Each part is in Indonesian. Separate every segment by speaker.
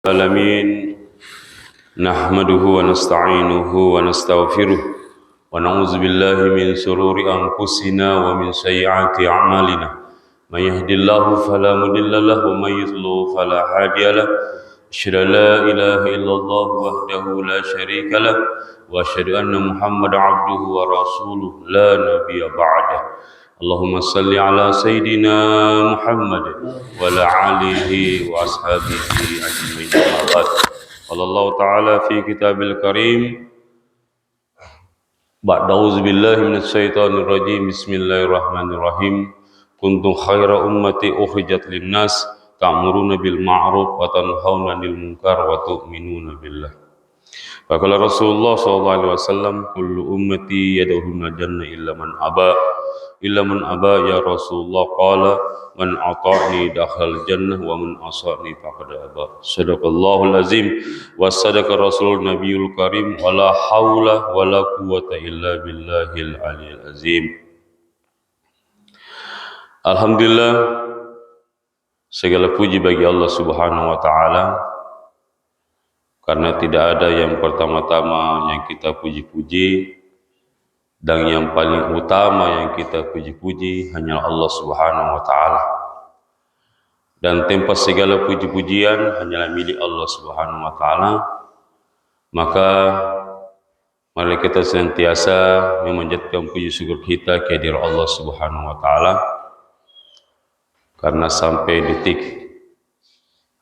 Speaker 1: العالمين نحمده ونستعينه ونستغفره ونعوذ بالله من شرور أنفسنا ومن سيئات أعمالنا من يهد الله فلا مضل له ومن يضلل فلا هادي له أشهد أن لا إله إلا الله وحده لا شريك له وأشهد أن محمدا عبده ورسوله لا نبي بعده اللهم صل على سيدنا محمد وعلى آله وأصحابه أجمعين أما بعد قال الله تعالى في كتاب الكريم بعد أعوذ بالله من الشيطان الرجيم بسم الله الرحمن الرحيم كنتم خير أمة أخرجت للناس تأمرون بالمعروف وتنهون عن المنكر وتؤمنون بالله فقال رسول الله صلى الله عليه وسلم كل أمتي يدخلون الجنة إلا من أبى يا رسول الله قال من أطاعني دخل الجنة ومن عصاني فقد أبى صدق الله العظيم وصدق رسول النبي الكريم ولا حول ولا قوة إلا بالله العلي العظيم. Alhamdulillah, segala puji bagi Allah Subhanahu wa taala, karena tidak ada yang pertama-tama yang kita puji-puji dan yang paling utama yang kita puji-puji hanyalah Allah Subhanahu wa taala. Dan tempat segala puji-pujian hanyalah milik Allah Subhanahu wa taala. Maka mari kita senantiasa memanjatkan puji syukur kita kehadirat Allah Subhanahu wa taala. Karena sampai detik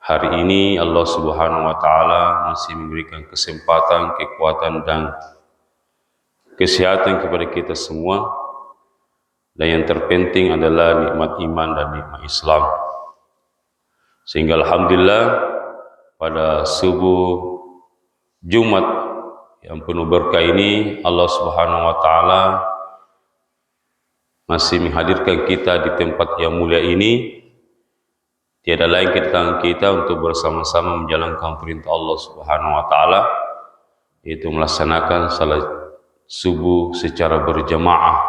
Speaker 1: hari ini Allah Subhanahu wa taala masih memberikan kesempatan, kekuatan dan kesehatan kepada kita semua. Dan yang terpenting adalah nikmat iman dan nikmat Islam. Sehingga alhamdulillah pada subuh Jumat yang penuh berkah ini Allah Subhanahu wa taala masih menghadirkan kita di tempat yang mulia ini. Tiada lain kita untuk bersama-sama menjalankan perintah Allah Subhanahu wa taala, yaitu melaksanakan salat subuh secara berjamaah.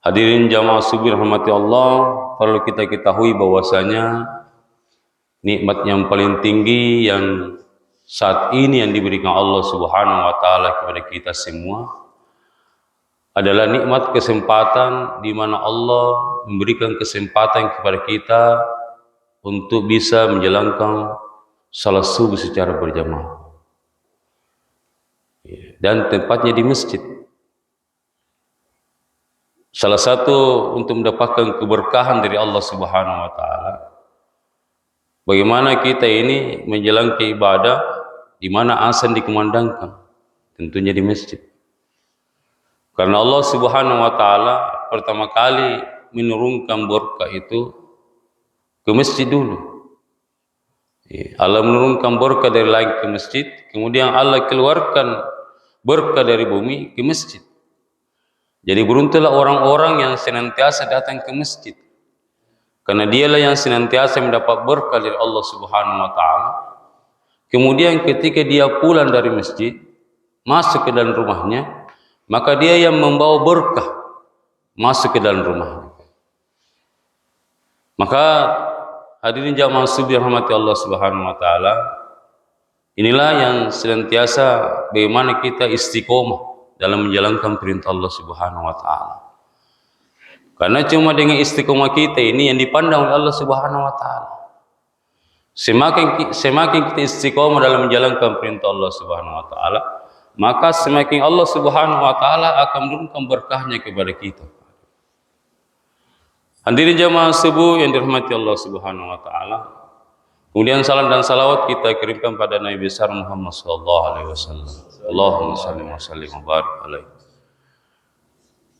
Speaker 1: Hadirin jamaah subuh rahmati Allah, perlu kita ketahui bahwasanya nikmat yang paling tinggi yang saat ini yang diberikan Allah Subhanahu wa taala kepada kita semua adalah nikmat kesempatan di mana Allah memberikan kesempatan kepada kita untuk bisa menjalankan salat subuh secara berjamaah. Dan tempatnya di masjid. Salah satu untuk mendapatkan keberkahan dari Allah Subhanahu wa taala, bagaimana kita ini menjalankan ibadah di mana azan dikumandangkan, tentunya di masjid. Karena Allah Subhanahu wa taala pertama kali menurunkan berkah itu ke masjid dulu. Allah menurunkan berkah dari langit ke masjid, kemudian Allah keluarkan berkah dari bumi ke masjid. Jadi beruntunglah orang-orang yang senantiasa datang ke masjid, karena dialah yang senantiasa mendapat berkah dari Allah Subhanahu wa taala. Kemudian ketika dia pulang dari masjid, masuk ke dalam rumahnya, maka dia yang membawa berkah masuk ke dalam rumahnya. Maka hadirin jamaah subuh rahmati Allah Subhanahu wa taala, inilah yang senantiasa bagaimana kita istiqomah dalam menjalankan perintah Allah Subhanahu wa taala. Karena cuma dengan istiqomah kita ini yang dipandang oleh Allah Subhanahu wa taala. Semakin kita istiqomah dalam menjalankan perintah Allah Subhanahu wa taala, maka semakin Allah Subhanahu wa taala akan menurunkan berkahnya kepada kita. Hadirin jamaah subuh yang dirahmati Allah Subhanahu wa taala. Kemudian salam dan salawat kita kirimkan pada Nabi besar Muhammad sallallahu alaihi wasallam. Allahumma shalli wa sallim wa barik alaihi.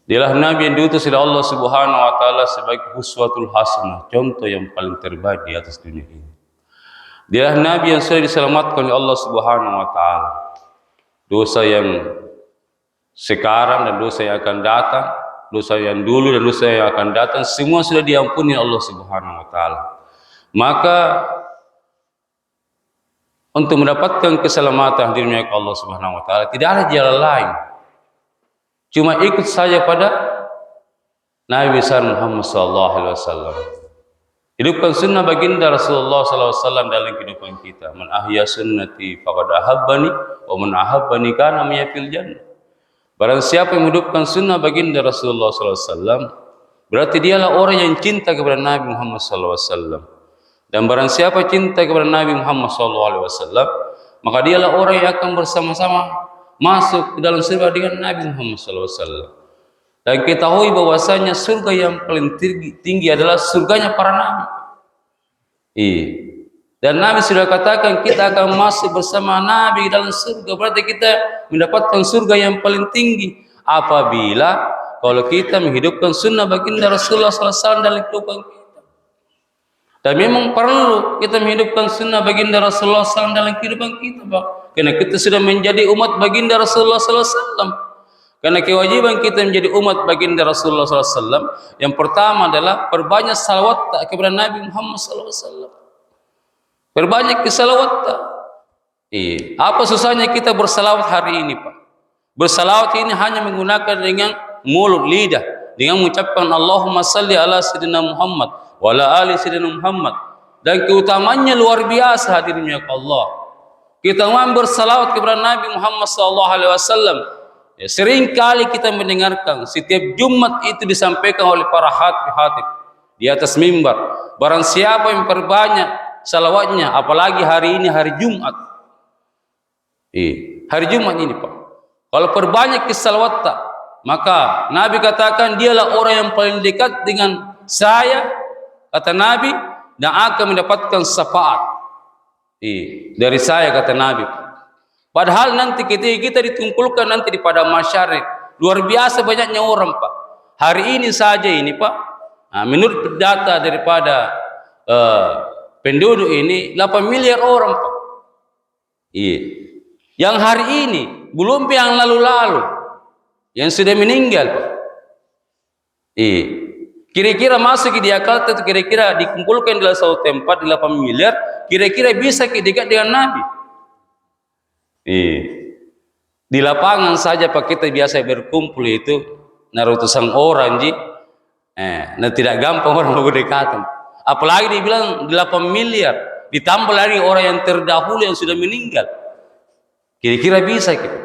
Speaker 1: Dialah Nabi yang diutus oleh Allah Subhanahu wa taala sebagai uswatul hasanah, contoh yang paling terbaik di atas dunia ini. Dialah Nabi yang sudah diselamatkan oleh Allah Subhanahu wa taala. Dosa yang sekarang dan dosa yang akan datang, dosa yang dulu dan dosa yang akan datang, semua sudah diampuni Allah Subhanahu wa taala. Maka untuk mendapatkan keselamatan hadirin Allah Subhanahu wa taala tidak ada jalan lain, cuma ikut saja pada Nabi besar Muhammad sallallahu alaihi wasallam. Hidupkan sunnah baginda Rasulullah SAW dalam kehidupan kita. Man ahya sunnati faqad ahabbani wa man ahabbani kana miyafil jannah. Barang siapa yang menghidupkan sunnah baginda Rasulullah SAW, berarti dialah orang yang cinta kepada Nabi Muhammad SAW. Dan barang siapa cinta kepada Nabi Muhammad SAW, maka dialah orang yang akan bersama-sama masuk ke dalam surga dengan Nabi Muhammad SAW. Dan ketahui bahwasanya surga yang paling tinggi adalah surganya para nabi. Dan Nabi sudah katakan kita akan masuk bersama Nabi dalam surga. Berarti kita mendapatkan surga yang paling tinggi apabila kalau kita menghidupkan sunnah baginda Rasulullah SAW dalam kehidupan kita. Dan memang perlu kita menghidupkan sunnah baginda Rasulullah SAW dalam kehidupan kita, Pak. Karena kita sudah menjadi umat baginda Rasulullah SAW. Karena kewajiban kita menjadi umat baginda Rasulullah SAW, yang pertama adalah perbanyak salawat kepada Nabi Muhammad SAW. Perbanyak salawat. Apa susahnya kita bersalawat hari ini, Pak? Bersalawat ini hanya menggunakan dengan mulut, lidah, dengan mengucapkan Allahumma salli ala sayyidina Muhammad wa ala ali sayyidina Muhammad. Dan keutamanya luar biasa hadirin ya Allah. Kita mau bersalawat kepada Nabi Muhammad SAW. Ya, sering kali kita mendengarkan setiap Jumat itu disampaikan oleh para khatib di atas mimbar. Barang siapa yang perbanyak salawatnya, apalagi hari ini hari Jumat. Hari Jumat ini, Pak. Kalau perbanyak salawat, maka Nabi katakan dialah orang yang paling dekat dengan saya, kata Nabi, dan akan mendapatkan syafaat dari saya, kata Nabi. Padahal nanti ketika kita ditumpulkan nanti di padang mahsyar, luar biasa banyaknya orang, Pak. Hari ini saja ini, Pak, menurut data daripada penduduk ini 8 miliar orang, Pak. Yang hari ini belum yang lalu-lalu yang sudah meninggal, Pak. Kira-kira masuk di akal itu kira-kira dikumpulkan dalam satu tempat 8 miliar, kira-kira bisa dekat dengan Nabi. Di lapangan saja Pak kita biasa berkumpul itu ratusan orang nah tidak gampang orang berdekatan. Apalagi dibilang 8 miliar ditambah lagi orang yang terdahulu yang sudah meninggal. Kira-kira bisa kita.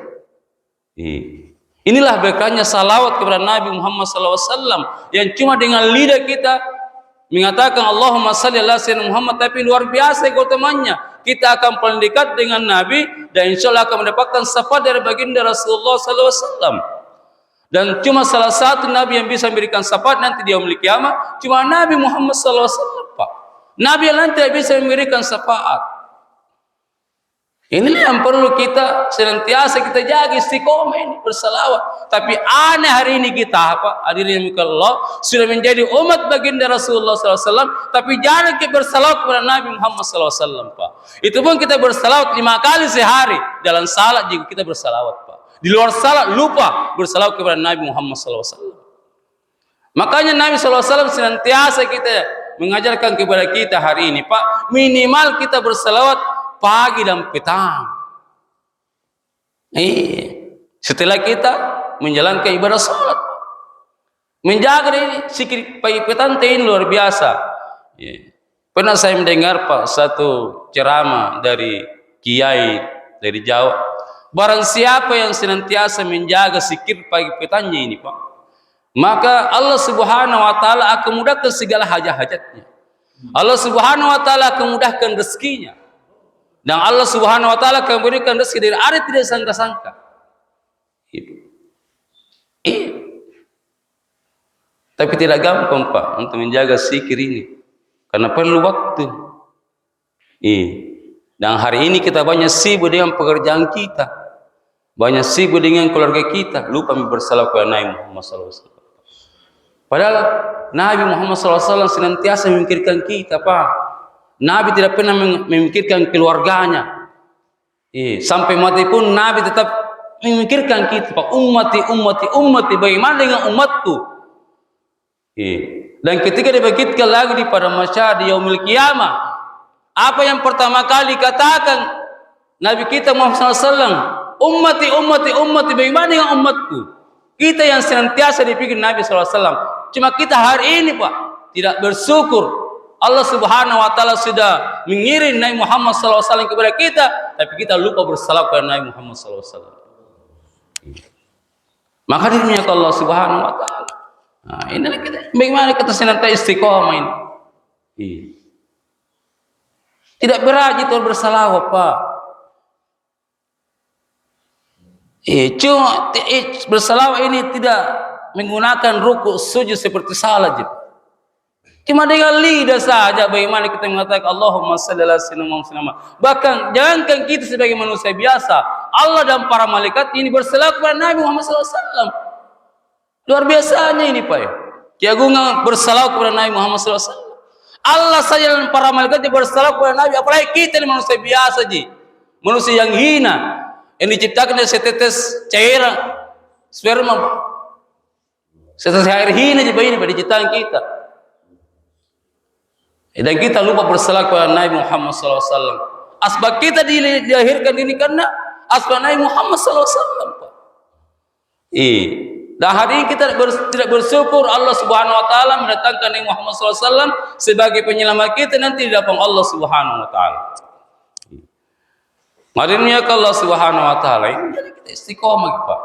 Speaker 1: Inilah berkahnya salawat kepada Nabi Muhammad SAW yang cuma dengan lidah kita mengatakan Allahumma salli ala sayyidina Muhammad, tapi luar biasa keutamanya. Kita akan paling dekat dengan Nabi dan insya Allah akan mendapatkan syafaat dari baginda Rasulullah SAW. Dan cuma salah satu Nabi yang bisa memberikan syafaat nanti di yaumul kiamah cuma Nabi Muhammad SAW, Pak. Nabi yang nanti bisa memberikan syafaat. Inilah yang perlu kita senantiasa kita jaga istiqomah ini bersalawat. Tapi aneh hari ini kita, Pak, hadirin Allah, sudah menjadi umat baginda Rasulullah SAW, tapi jarang kita bersalawat kepada Nabi Muhammad SAW, Pak. Itu pun kita bersalawat 5 kali sehari. Dalam salat juga kita bersalawat, Pak. Di luar salat lupa bersalawat kepada Nabi Muhammad SAW. Makanya Nabi SAW senantiasa kita mengajarkan kepada kita hari ini, Pak, minimal kita bersalawat pagi dan petang. Setelah kita menjalankan ibadah salat, menjaga ini sikit pagi petang ini luar biasa. Pernah saya mendengar, Pak, satu ceramah dari kiai dari Jawa. Barang siapa yang senantiasa menjaga sikit pagi petangnya ini, Pak, maka Allah Subhanahu wa taala akan mudahkan segala hajat-hajatnya. Allah Subhanahu wa taala akan mudahkan rezekinya. Dan Allah Subhanahu wa taala akan berikan rezeki dari arah tidak sangka-sangka. Tapi tidak gampang, Pak, untuk menjaga zikir ini. Karena perlu waktu. Dan hari ini kita banyak sibuk dengan pekerjaan kita. Banyak sibuk dengan keluarga kita. Lupa bersalawat kepada Nabi Muhammad SAW. Padahal Nabi Muhammad SAW senantiasa memikirkan kita, Pak. Nabi tidak pernah memikirkan keluarganya. Sampai mati pun Nabi tetap memikirkan kita, Pak. Ummati, bagaimana dengan umatku? Dan ketika dibangkitkan lagi di padang mahsyar di yaumul kiamah, apa yang pertama kali katakan Nabi kita Muhammad SAW? Ummati, bagaimana dengan umatku? Kita yang senantiasa dipikir Nabi SAW. Cuma kita hari ini, Pak, tidak bersyukur.
Speaker 2: Allah Subhanahu wa taala sudah mengirim Nabi Muhammad SAW kepada kita, tapi kita lupa bersalawat kepada Nabi Muhammad SAW. Maka dimuliakan Allah Subhanahu wa taala. Nah, inilah kita. Bagaimana kita senantiasa istiqomah ini? Tidak berajit untuk bersalawat, Pak. Cuma bersalawat ini tidak menggunakan ruku sujud seperti salat. Cuma dengan lidah saja bagaimana kita mengatakan Allahumma shalli ala sayyidina Muhammad. Bahkan jangankan kita sebagai manusia biasa, Allah dan para malaikat ini bersalawat kepada Nabi Muhammad SAW. Luar biasanya ini, Pak. Keagungan bersalawat kepada Nabi Muhammad SAW. Allah saja dan para malaikat bersalawat kepada Nabi, apalagi kita ini manusia biasa, manusia yang hina, yang diciptakan dari setetes cairan sperma, setetes air hina ini pada ciptaan kita. Dan kita lupa bersalawat kepada Nabi Muhammad SAW. Asbab kita dilahirkan ini karena asbab Nabi Muhammad SAW. Dan hari ini kita tidak bersyukur Allah Subhanahu wa taala mendatangkan Nabi Muhammad SAW sebagai penyelamat kita nanti di hadapan Allah Subhanahu wa taala. Marinya ke Allah Subhanahu wa taala ini jadi kita istiqomah, Pak.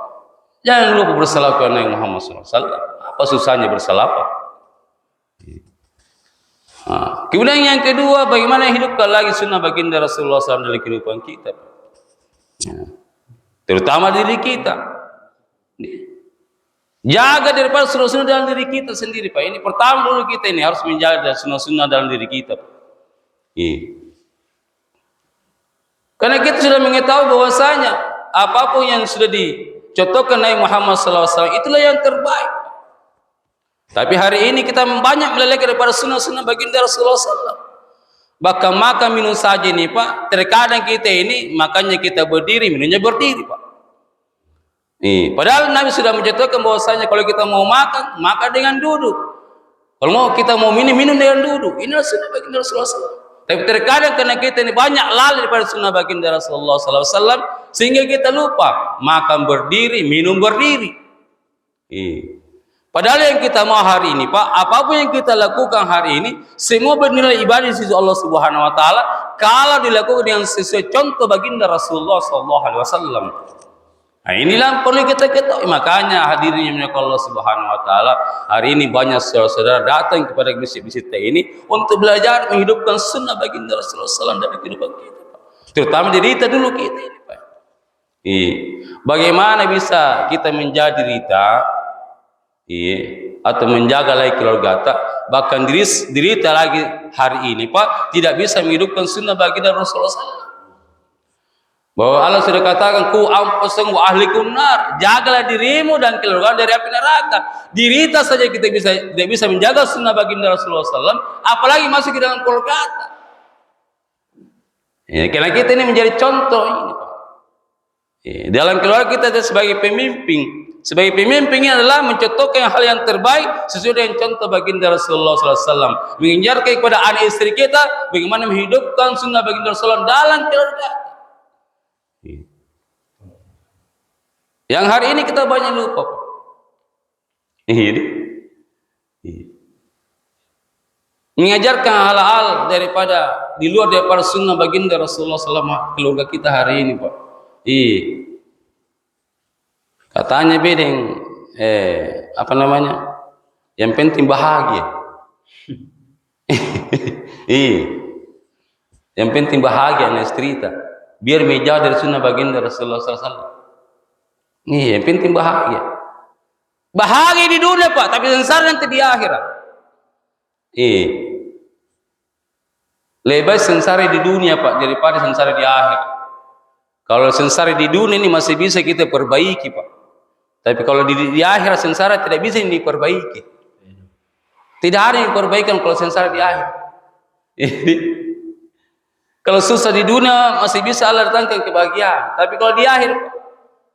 Speaker 2: Jangan lupa bersalawat kepada Nabi Muhammad SAW. Apa susahnya bersalawat? Kemudian yang kedua, bagaimana hidupkan lagi sunnah baginda Rasulullah SAW dalam kehidupan kita, terutama diri kita. Jaga daripada sunnah-sunnah dalam diri kita sendiri, Pak. Ini pertama dulu kita ini harus menjaga sunnah-sunnah dalam diri kita, Pak. Karena kita sudah mengetahui bahwasanya apapun yang sudah dicontohkan Nabi Muhammad SAW itulah yang terbaik. Tapi hari ini kita banyak melalaikan daripada sunnah-sunnah baginda Rasulullah SAW. Bahkan makan minum saja ini, Pak. Terkadang kita ini makannya kita berdiri, minumnya berdiri, Pak. Padahal Nabi sudah mencontohkan bahwasanya kalau kita mau makan, makan dengan duduk. Kalau kita mau minum dengan duduk. Inilah sunnah baginda Rasulullah SAW. Tapi terkadang karena kita ini banyak lalai daripada sunnah baginda Rasulullah SAW, sehingga kita lupa makan berdiri, minum berdiri. Padahal yang kita mau hari ini, Pak, apapun yang kita lakukan hari ini, semua bernilai ibadah di sisi Allah Subhanahu wa taala kalau dilakukan dengan sesuai contoh baginda Rasulullah SAW. Nah, inilah perlu kita ketahui. Makanya hadirin yang Allah Subhanahu wa taala, hari ini banyak saudara-saudara datang kepada masjid-masjid ini untuk belajar menghidupkan sunnah baginda Rasulullah SAW dalam kehidupan kita, Pak. Terutama diri kita dulu kita ini, Pak. Bagaimana bisa kita menjadi rita atau menjaga lagi keluarga kita, bahkan diri kita lagi hari ini, Pak, tidak bisa menghidupkan sunnah baginda Rasulullah SAW. Bahwa Allah sudah katakan ku anfusakum wa ahlikum nar, jagalah dirimu dan keluarga dari api neraka. Diri kita saja kita tidak bisa menjaga sunnah baginda Rasulullah SAW, apalagi masuk ke dalam keluarga kita. Karena kita ini menjadi contoh ini, Pak. Dalam keluarga kita sebagai pemimpin. Sebagai pemimpin ini adalah mencontohkan hal yang terbaik sesuai dengan contoh baginda Rasulullah SAW. Menginjarkan kepada anak istri kita bagaimana menghidupkan sunnah baginda Rasulullah dalam keluarga. Yang hari ini kita banyak lupa. Mengajarkan hal-hal daripada di luar daripada sunnah baginda Rasulullah SAW keluarga kita hari ini, Pak. Katanya bedeng, apa namanya? Yang penting bahagia. Yang penting bahagia nih cerita. Biar menjauh dari sunnah baginda Rasulullah SAW. Yang penting bahagia. Bahagia di dunia, Pak, tapi sengsara nanti di akhirat. Lebih sengsara di dunia, Pak, daripada sengsara di akhirat. Kalau sengsara di dunia ini masih bisa kita perbaiki, Pak. Tapi kalau di akhirat sengsara tidak bisa diperbaiki. Tidak ada yang diperbaikan kalau sengsara di akhirat. Kalau susah di dunia masih bisa Allah datangkan kebahagiaan. Tapi kalau di akhir,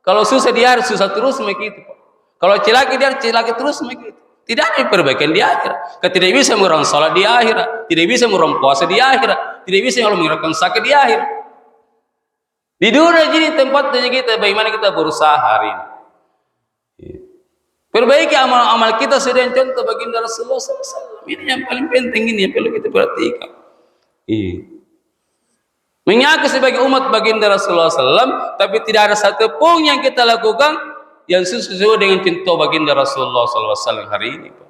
Speaker 2: kalau susah di akhir, susah terus begitu, Pak. Kalau celaka di akhir, celaka terus begitu. Tidak ada perbaikan di akhirat. Tidak bisa mengurang salat di akhirat, tidak bisa mengurang puasa di akhirat, tidak bisa mengurangkan sakit di akhirat. Di dunia jadi tempatnya kita bagaimana kita berusaha hari ini. Perbaiki amal-amal kita sesuai contoh baginda Rasulullah SAW. Ini yang paling penting, ini yang perlu kita perhatikan. Iya. Mengaku sebagai umat baginda Rasulullah SAW, tapi tidak ada satu pun yang kita lakukan yang sesuai dengan contoh baginda Rasulullah SAW hari ini, Pak.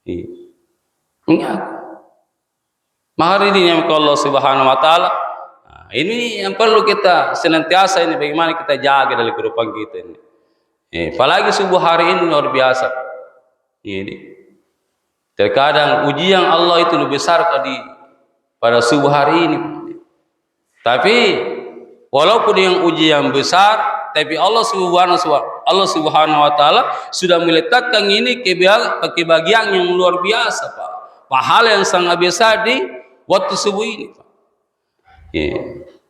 Speaker 2: Iya. Mengaku. Maka ini yang Allah Subhanahu Wa Taala. Nah, ini yang perlu kita senantiasa ini bagaimana kita jaga dalam kehidupan kita ini. Apalagi subuh hari ini luar biasa. Ini. Terkadang ujian Allah itu lebih besar pada subuh hari ini. Tapi walaupun dengan ujian besar, tapi Allah Subhanahu Wa Taala sudah meletakkan ini kebahagiaan yang luar biasa, Pak. Pahala yang sangat besar di waktu subuh ini, Pak.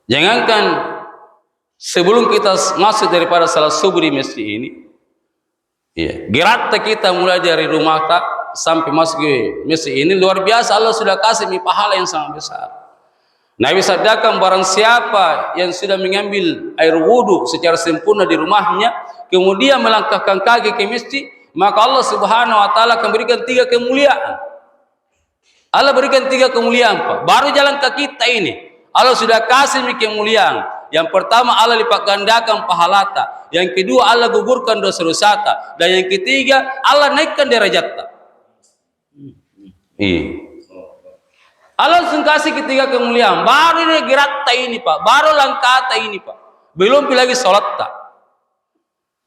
Speaker 2: Jangankan sebelum kita masuk daripada salat subuh di masjid ini, gerak kita mulai dari rumah sampai masuk ke masjid ini luar biasa. Allah sudah kasih pahala yang sangat besar. Nabi sabdakan, barang siapa yang sudah mengambil air wudhu secara sempurna di rumahnya, kemudian melangkahkan kaki ke masjid, maka Allah Subhanahu Wa Taala akan berikan 3 kemuliaan. Allah berikan 3 kemuliaan, Pak. Baru jalan kaki kita ini, Allah sudah kasih kemuliaan. Yang pertama, Allah lipat gandakan pahalata. Yang kedua, Allah gugurkan dosa-dosata. Dan yang ketiga, Allah naikkan derajatnya. Allah langsung kasih ketiga kemuliaan. Baru ini gerak ini, Pak. Baru langkah ini, Pak. Belum lagi sholat tak.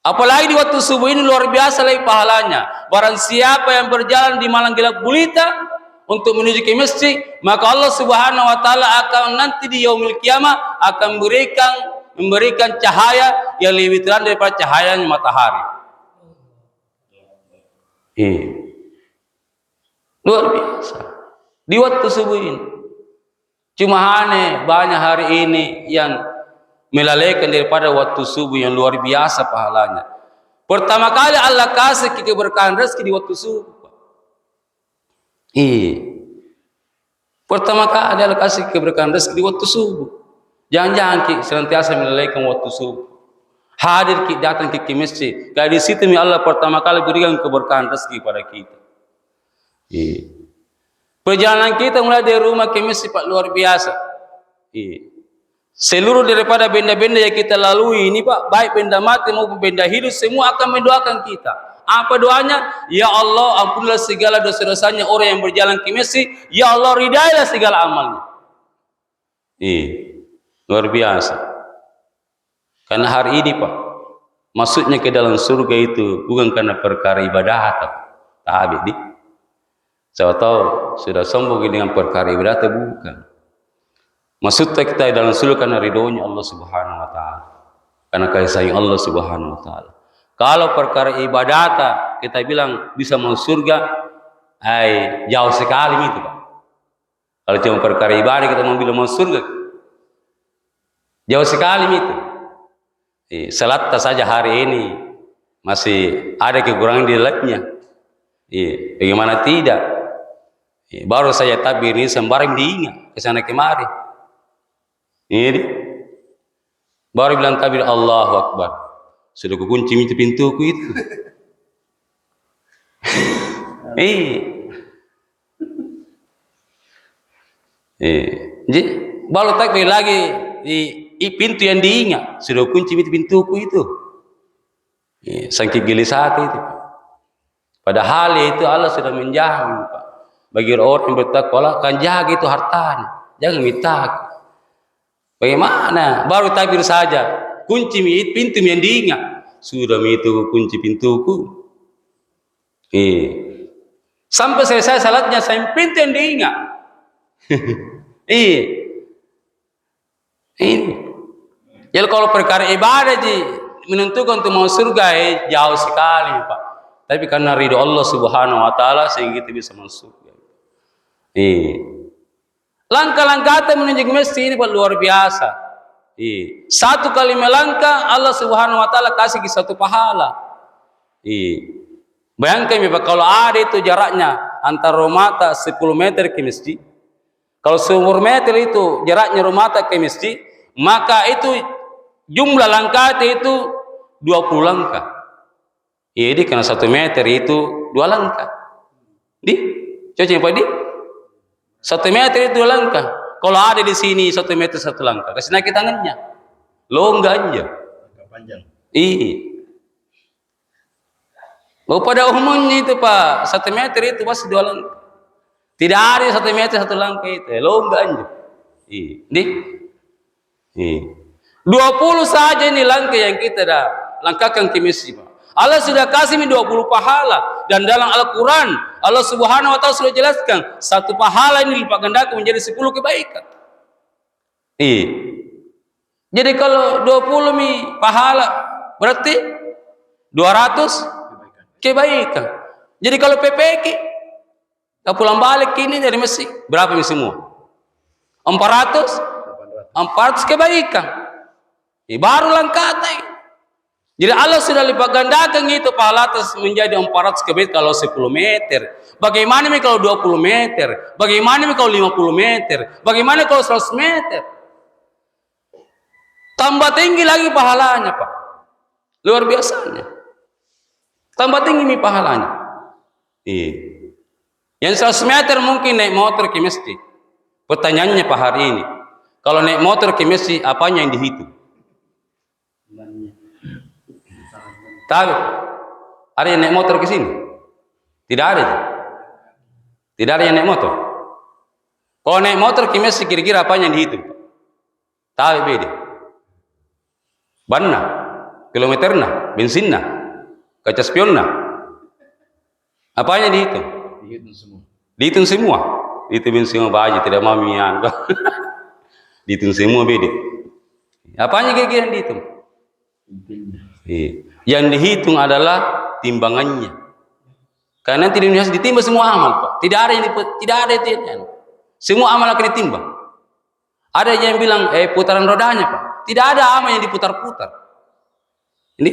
Speaker 2: Apalagi di waktu subuh ini luar biasa lagi pahalanya. Barang siapa yang berjalan di malam gelap gulita untuk menuju ke masjid, maka Allah Subhanahu Wa Taala akan nanti di yaumil kiamah akan memberikan cahaya yang lebih terang daripada cahayanya matahari. Luar biasa. Di waktu subuh ini. Cuma hanya banyak hari ini yang melalaikan daripada waktu subuh yang luar biasa pahalanya. Pertama kali Allah kasih keberkahan rezeki di waktu subuh. Pertama kali Allah kasih keberkahan rezeki di waktu subuh. Jangan-jangan senantiasa melalaikan waktu subuh. Hadir datang ke masjid. Kayak di situ Allah pertama kali berikan keberkahan rezeki pada kita. Perjalanan kita mulai dari rumah ke masjid, Pak, luar biasa. Seluruh daripada benda-benda yang kita lalui ini, Pak, baik benda mati maupun benda hidup, semua akan mendoakan kita. Apa doanya? Ya Allah, ampunilah segala dosa-dosanya orang yang berjalan ke masjid. Ya Allah, ridailah segala amalnya. Luar biasa. Karena hari ini, Pak, masuknya ke dalam surga itu bukan karena perkara ibadah, tapi saya tahu sudah sombong dengan perkara ibadah, bukan. Maksudnya kita dalam surga karena ridhonya Allah Subhanahu Wa Taala, karena kasih sayang Allah Subhanahu Wa Taala. Kalau perkara ibadah kita bilang bisa masuk surga, jauh sekali itu, Pak. Kalau cuma perkara ibadah kita mau bilang masuk surga, jauh sekali itu. Salat saja hari ini masih ada kekurangan di dalamnya. Bagaimana tidak? Baru saya takbir ini sembarang diingat kesana kemari. Ini baru bilang takbir Allahu Akbar, sudah kukunci pintuku itu. Jadi baru takbir lagi di pintu yang diingat, sudah kunci pintuku itu. Saking gelisah itu. Padahal itu Allah sudah menjamin, Pak. Bagi orang yang bertakwa akan jaga itu hartanya, jangan minta. Bagaimana? Baru takbir saja, kunci pintu yang diingat, sudah itu kunci pintuku. Sampai selesai salatnya, saya pintu yang diingat. Jadi kalau perkara ibadah menentukan untuk mau surga, jauh sekali, Pak. Tapi karena ridho Allah Subhanahu Wa Taala sehingga kita bisa masuk. Langkah-langkah menuju ke masjid ini, Pak, luar biasa. Satu kali melangkah Allah Subhanahu Wa Taala kasih satu pahala. Bayangkan, Pak, kalau ada itu jaraknya antara rumah 10 meter ke masjid. Kalau 10 meter itu jaraknya rumah ke masjid, maka itu jumlah langkah itu 20 langkah. Jadi karena 1 meter itu 2 langkah. Cocok Pak di 1 meter itu langkah. Kalau ada di sini 1 meter 1 langkah, kasih naik tangannya, longga aja.
Speaker 3: Panjang.
Speaker 2: Iya. Bahwa pada umumnya itu Pak, 1 meter itu pasti 2 langkah. Tidak ada 1 meter 1 langkah itu, longga aja. Iya. Di 20 saja ini langkah yang kita dah langkahkan ke masjid. Allah sudah kasih 20 pahala, dan dalam Al-Quran Allah Subhanahu wa Ta'ala sudah jelaskan 1 pahala ini dilipat gandakan menjadi 10 kebaikan. Iya. Jadi kalau 20 pahala berarti 200 kebaikan. Jadi kalau PPK pulang balik ini dari masjid berapa ini semua? 400 kebaikan. Baru langkah. Jadi Allah sudah lipat gandakan itu pahala atas menjadi 400 kebaikan kalau 10 meter. Bagaimana kalau 20 meter? Bagaimana kalau 50 meter? Bagaimana kalau 100 meter? Tambah tinggi lagi pahalanya Pak. Luar biasanya. Tambah tinggi nih pahalanya. Iya. Yang 100 meter mungkin naik motor ke masjid. Pertanyaannya Pak hari ini, kalau naik motor ke masjid apanya yang dihitung? Tahu? Ada yang naik motor ke sini? Tidak ada. Tidak ada yang naik motor. Kalau naik motor ke masjid kira-kira apanya yang dihitung? Tahu beda. Banna, kilometerna, bensinna, kaca spionna. Apanya dihitung?
Speaker 3: Dihitung semua.
Speaker 2: Dihitung semua. Itu bensin apa aja tidak mau mian. Dihitung semua beda. Apanya kira-kira yang dihitung? Yang dihitung adalah timbangannya. Karena nanti di Indonesia ditimbang semua amal Pak. Tidak ada itu. Semua amal akan ditimbang. Ada yang bilang putaran rodanya Pak. Tidak ada amal yang diputar-putar. Ini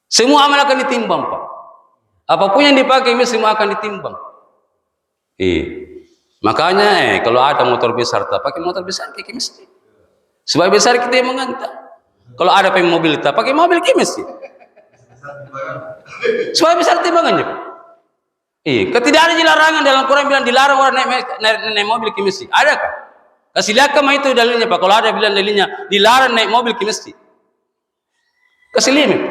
Speaker 2: semua amal akan ditimbang Pak. Apapun yang dipakai ini semua akan ditimbang. Makanya kalau ada motor besar tak pakai motor besar ke masjid. Sebab besar kita yang mengantar. Kalau ada mobil tak pakai mobil ke masjid. Sebab besar timbangannya Pak. Tidak ada larangan dalam Quran bilang dilarang orang naik mobil ke masjid. Adakah? Kasih lihat kemana itu dalilnya Pak. Kalau ada bilang dalilnya dilarang naik mobil ke masjid. Kasih lihat Pak.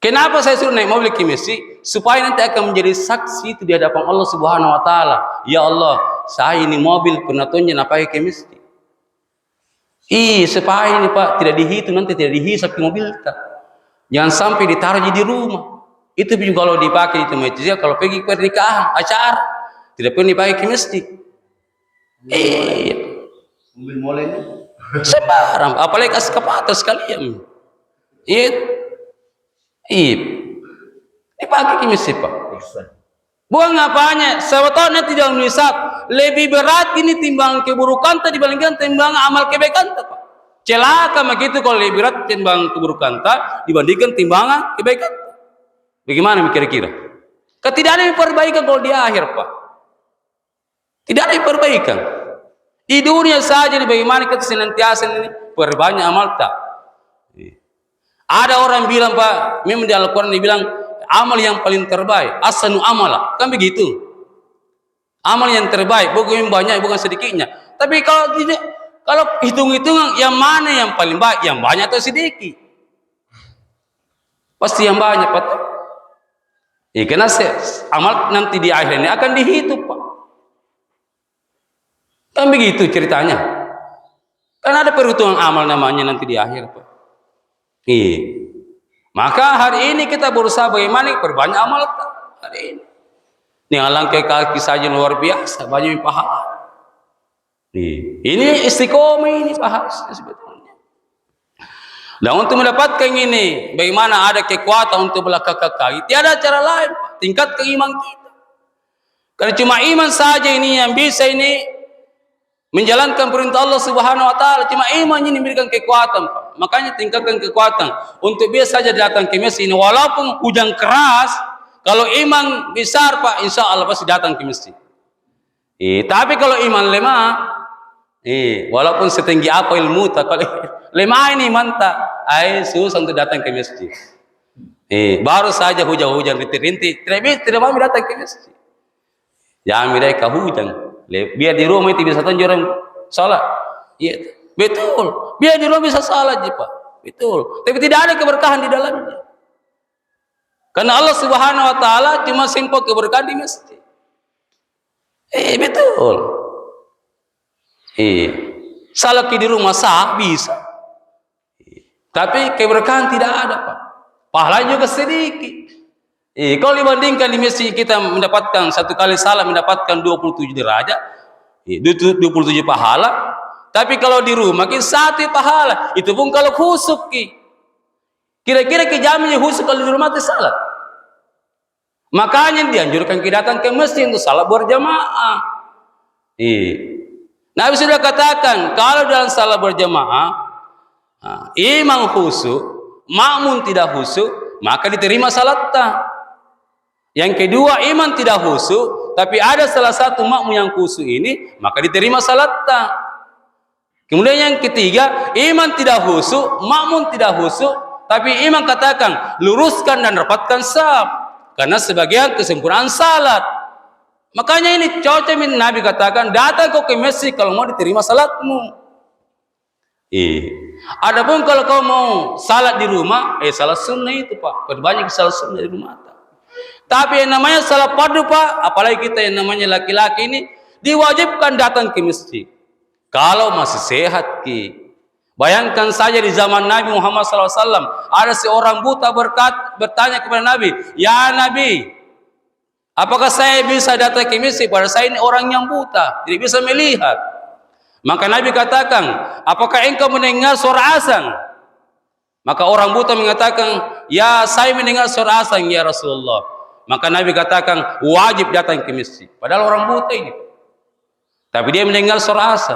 Speaker 2: Kenapa saya suruh naik mobil ke masjid? Supaya nanti akan menjadi saksi itu di hadapan Allah Subhanahu wa Ta'ala. Ya Allah, saya ini mobil pernah tunjuk napai ke masjid. Supaya ini Pak tidak dihitung, nanti tidak dihisap ke mobil kita. Jangan sampai ditaruh di rumah. Itu juga kalau dipakai itu masjid. Kalau pergi pernikahan, acara, tidak perlu dipakai ke masjid.
Speaker 3: Mobil mole ini
Speaker 2: sembarang, apalagi eskavator sekalian. Dipakai ke masjid Pak. Buang apanya? Sebetulnya tidak menyesat. Lebih berat ini timbang keburukan dibandingkan timbang amal kebaikan Pak. Celaka begitu kalau lebih berat timbang keburukan dibandingkan timbangan kebaikan. Bagaimana kira-kira? Tidak ada yang perbaikan kalau di akhir Pak. Tidak ada yang perbaikan. Di dunia saja bagaimana kita senantiasa ini perbanyak amal tak. Ada orang bilang Pak, memang di Al-Quran dibilang amal yang paling terbaik, asanu amala, kan begitu. Amal yang terbaik, bukan banyak, bukan sedikitnya. Tapi kalau tidak, kalau hitung-hitungan yang mana yang paling baik, yang banyak atau sedikit? Pasti yang banyak Pak. Karena amal nanti di akhir ini akan dihitung Pak. Kan begitu ceritanya. Kan ada perhitungan amal namanya nanti di akhir Pak. Maka hari ini kita berusaha bagaimana perbanyak amal hari ini. Ini langkah kaki saja luar biasa, banyak pahala. Ini istiqomah ini pahala sebetulnya. Dan untuk mendapatkan ini, bagaimana ada kekuatan untuk melangkahkan kaki? Tiada cara lain, Pak. Tingkatkan iman kita. Karena cuma iman saja ini yang bisa ini menjalankan perintah Allah Subhanahu wa Ta'ala. Cuma iman ini memberikan kekuatan Pak. Makanya tingkatkan kekuatan untuk biasa saja datang ke masjid ini walaupun hujan keras. Kalau iman besar Pak, insya Allah pasti datang ke masjid. Tapi kalau iman lemah, walaupun setinggi apa ilmu tak, kalau lemah ini mantap, susah untuk datang ke masjid. Baru saja hujan-hujan rintik-rintik, tidak mau datang ke masjid. Jangan mereka hujang. Biar di rumah itu bisa orang salat. Iya, betul. Biar di rumah bisa salat, Pak. Betul. Tapi tidak ada keberkahan di dalamnya. Karena Allah Subhanahu wa taala cuma simpel keberkahan di masjid. Betul. Salat di rumah sah bisa. Tapi keberkahan tidak ada, Pak. Pahalanya juga sedikit. Kalau dibandingkan di masjid kita mendapatkan satu kali salat mendapatkan 27 derajat, 27 pahala. Tapi kalau di rumah kita 1 pahala. Itu pun kalau khusuk. Kira-kira jaminnya khusuk kalau di rumah itu salat. Makanya dianjurkan kita datang ke masjid untuk salat berjamaah. Nabi sudah katakan kalau dalam salat berjamaah imam khusuk, makmum tidak khusuk, maka diterima salatnya. Yang kedua, imam tidak khusyuk, tapi ada salah satu makmum yang khusyuk ini, maka diterima salatnya. Kemudian yang ketiga, imam tidak khusyuk, makmum tidak khusyuk, tapi imam katakan luruskan dan rapatkan saf, karena sebagian kesempurnaan salat. Makanya ini cocok Nabi katakan datang kau ke masjid kalau mau diterima salatmu. Adapun kalau kau mau salat di rumah, salat sunnah itu, Pak. Perbanyak salat sunnah di rumah. Tapi yang namanya salat fardu, Pak, apalagi kita yang namanya laki-laki ini diwajibkan datang ke masjid. Kalau masih sehat, bayangkan saja di zaman Nabi Muhammad SAW ada seorang buta bertanya kepada Nabi, ya Nabi, apakah saya bisa datang ke masjid? Pada saya ini orang yang buta, tidak bisa melihat. Maka Nabi katakan, apakah engkau mendengar suara azan? Maka orang buta mengatakan, ya saya mendengar suara azan ya Rasulullah. Maka Nabi katakan wajib datang ke masjid. Padahal orang buta ini, tapi dia mendengar suara azan.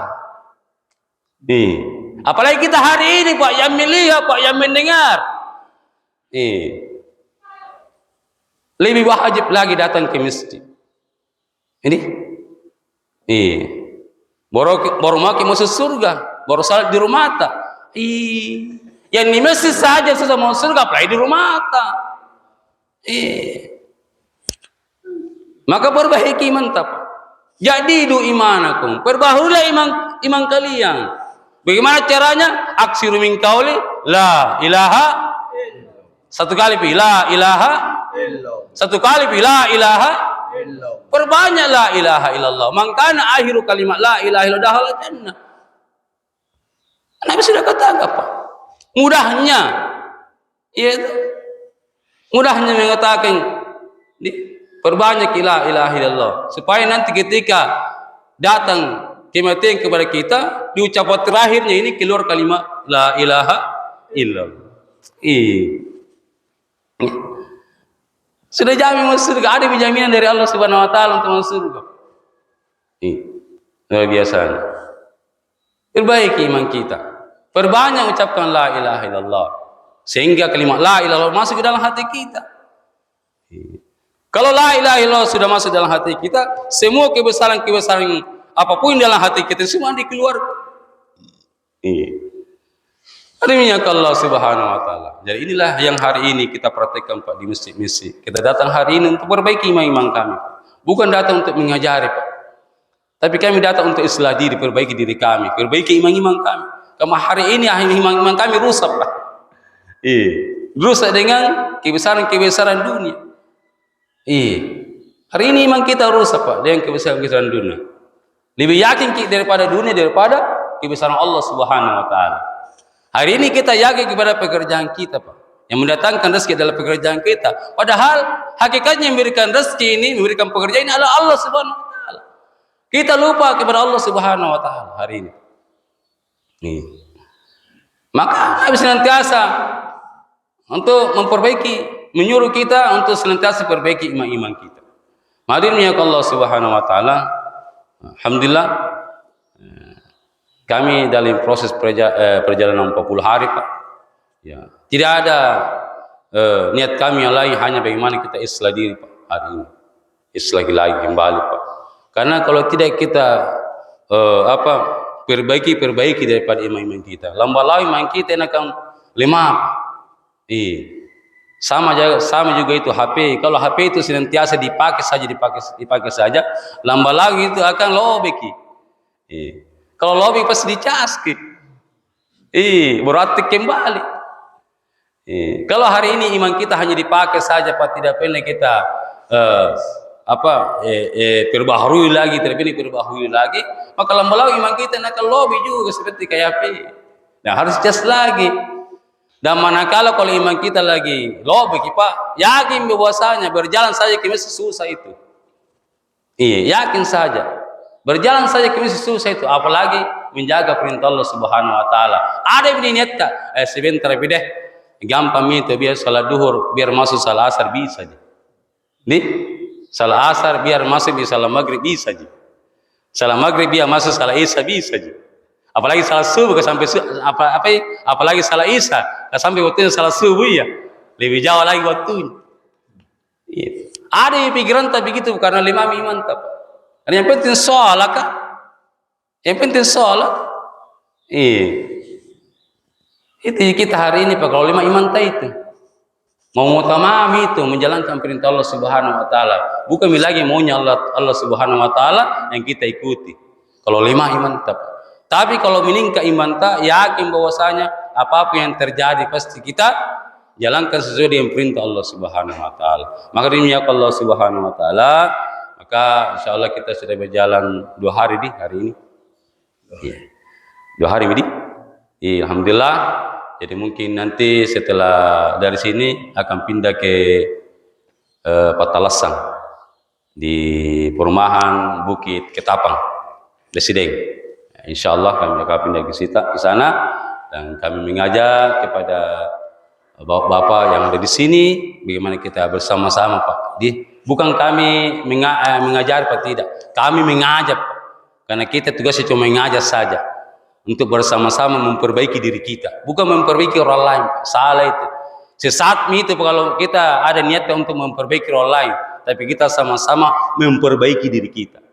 Speaker 2: Apalagi kita hari ini, Pak, yang melihat, Pak, yang mendengar. Lebih wajib lagi datang ke masjid. Baru mau masuk surga, baru salat di rumah tak. Yang di masjid saja susah mau surga, apalagi di rumah tak. Maka perbaiki iman, Pak. Jadi du imanakum, perbaharulah iman kalian. Bagaimana caranya? Aksiru min qauli la ilaha, satu kali la ilaha, satu kali la ilaha, perbanyak la ilaha illallah. Mangkana akhiru kalimat la ilaha illallah dakhala jannah. Nabi sudah katakan, Pak. Mudahnya, mudahnya mengatakan perbanyak la ilaha illallah, supaya nanti ketika datang kematian kepada kita, di ucapan terakhirnya ini keluar kalimat la ilaha illallah. Sudah jamin masuk surga, ada jaminan dari Allah Subhanahu wa taala untuk masuk surga. Luar biasa. Perbaiki iman kita. Perbanyak ucapkan la ilaha illallah, sehingga kalimat la ilaha illallah masuk ke dalam hati kita. Kalau la ilaha illallah sudah masuk dalam hati kita, semua kebesaran-kebesaran apapun dalam hati kita semua dikeluarkan. Demikian Allah Subhanahu wa taala. Jadi inilah yang hari ini kita praktekkan, Pak, di masjid-masjid. Kita datang hari ini untuk perbaiki iman kami, Pak. Bukan datang untuk mengajari, Pak. Tapi kami datang untuk islah diri, perbaiki diri kami, perbaiki iman kami. Karena hari ini iman kami rusak, Pak. Rusak dengan kebesaran-kebesaran dunia. Hari ini iman kita rusak, Pak, dengan kebesaran-kebesaran dunia. Lebih yakin daripada dunia, daripada kebesaran Allah Subhanahu wa taala. Hari ini kita yakin kepada pekerjaan kita, Pak, yang mendatangkan rezeki adalah pekerjaan kita. Padahal hakikatnya yang memberikan rezeki ini, memberikan pekerjaan ini adalah Allah Subhanahu wa taala. Kita lupa kepada Allah Subhanahu wa taala hari ini. Maka Nabi senantiasa untuk memperbaiki, menyuruh kita untuk senantiasa perbaiki iman kita. Hadirin ya Allah Subhanahu wa taala. Alhamdulillah, kami dalam proses perjalanan 40 hari, Pak. Ya, tidak ada niat kami yang lain, hanya bagaimana kita islah diri, Pak, hari ini. Islah lagi kembali, Pak. Karena kalau tidak kita perbaiki daripada iman kita, lambat laun iman kita akan lemah. Sama juga itu HP. Kalau HP itu senantiasa dipakai saja, lama lagi itu akan lobek. Kalau lobek pasti dicas. Berarti kembali. Kalau hari ini iman kita hanya dipakai saja, Pak, tidak pernah kita perbaharui lagi, maka lama-lama iman kita akan lobek juga seperti kayak HP. Nah, harus cas lagi. Dan manakala kalau iman kita lagi lobek, Pak, yakin bahwasanya berjalan saja kami susah itu. Yakin saja. Berjalan saja kami susah itu, apalagi menjaga perintah Allah Subhanahu wa taala. Ada yang niat tak? Sebentar deh. Gampang itu biar salat duhur, biar masuk salat asar bisa aja. Nih, salat asar biar masuk di salat maghrib bisa aja. Salat maghrib biar masuk salat isya bisa aja. Apalagi salat subuh sampai apalagi salat isya sampai waktunya salat subuh ya. Lebih jauh lagi waktunya. Ada yang pikiran tak begitu karena lima iman tak. Karena yang penting sholat kan? Yang penting sholat. Itu kita hari ini Pak, kalau lima iman tak itu. Mau utamami itu menjalankan perintah Allah Subhanahu wa taala. Bukan lagi maunya Allah Subhanahu wa taala yang kita ikuti. Kalau lima iman tak. Tapi kalau meningkat iman tak, yakin bahwasanya apapun yang terjadi pasti kita jalankan sesuai dengan perintah Allah Subhanahu wa taala. Maka demi Allah Subhanahu wa taala, maka insyaallah kita sudah berjalan 2 hari hari ini. 2 hari ini. Alhamdulillah. Jadi mungkin nanti setelah dari sini akan pindah ke Patalasang di perumahan Bukit Ketapang, Resideng. Insyaallah kami akan pindah ke sana dan kami mengajak kepada bapak-bapak yang ada di sini bagaimana kita bersama-sama, Pak. Bukan kami mengajar, Pak, tidak. Kami mengajak, Pak. Karena kita tugasnya cuma mengajar saja untuk bersama-sama memperbaiki diri kita, bukan memperbaiki orang lain, Pak. Salah itu. Sesat itu kalau kita ada niatnya untuk memperbaiki orang lain, tapi kita sama-sama memperbaiki diri kita.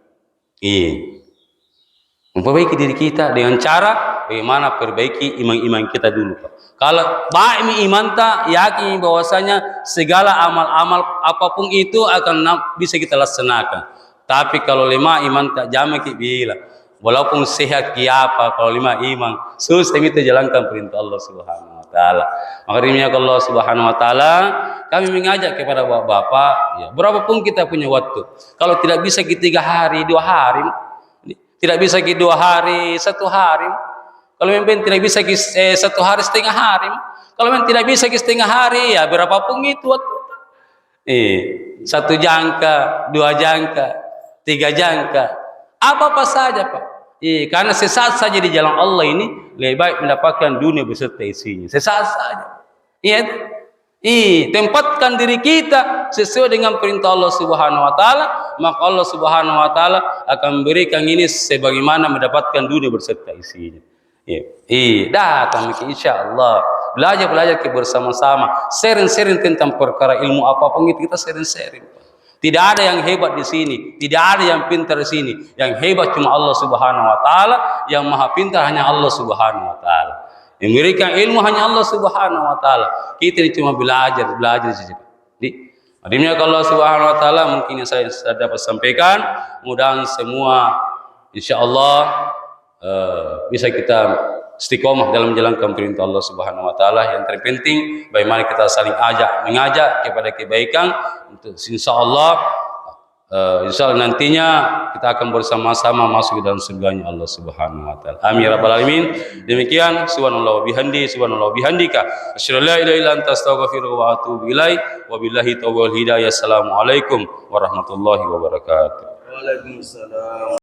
Speaker 2: Memperbaiki diri kita dengan cara bagaimana perbaiki iman kita dulu, Pak. Kalau baik iman tak, yakin bahwasanya segala amal-amal apapun itu akan bisa kita laksanakan. Tapi kalau lima iman tak jamak bila, walaupun sehat kiapa, kalau lima iman susah kita jalankan perintah Allah Subhanahu wa taala. Maka demi Allah Subhanahu wa taala kami mengajak kepada bapak-bapak, ya, berapapun kita punya waktu. Kalau tidak bisa ke 3 hari, 2 hari, tidak bisa ke 2 hari, 1 hari. Kalau memang tidak bisa ke 1 hari setengah hari. Kalau memang tidak bisa ke setengah hari, ya berapapun itu waktu. 1 jangka, 2 jangka, 3 jangka, apa saja, Pak. Karena sesaat saja di jalan Allah ini lebih baik mendapatkan dunia beserta isinya. Sesaat saja. Tempatkan diri kita sesuai dengan perintah Allah Subhanahu wa taala, maka Allah Subhanahu wa taala akan memberikan ini sebagaimana mendapatkan dunia beserta isinya. Datang insyaallah. Belajar bersama-sama, sharing tentang perkara ilmu apapun itu kita sharing. Tidak ada yang hebat di sini, tidak ada yang pintar di sini. Yang hebat cuma Allah Subhanahu wa taala, yang maha pintar hanya Allah Subhanahu wa taala. Yang memberikan ilmu hanya Allah Subhanahu wa taala. Kita ini cuma belajar saja. Demi Allah Subhanahu wa taala mungkin yang saya dapat sampaikan, mudah-mudahan semua insyaallah bisa kita istiqomah dalam menjalankan perintah Allah Subhanahu wa taala. Yang terpenting bagaimana kita saling mengajak kepada kebaikan untuk insyaallah nantinya kita akan bersama-sama masuk dalam surganya Allah Subhanahu wa taala. Amin ya rabbal alamin. Demikian subhanallah wa bihamdika asyhadu an la ilaha illa anta astaghfiruka wa atubu ilaik. Wabillahi taufiq wal hidayah. Assalamualaikum warahmatullahi wabarakatuh.
Speaker 3: Waalaikumsalam.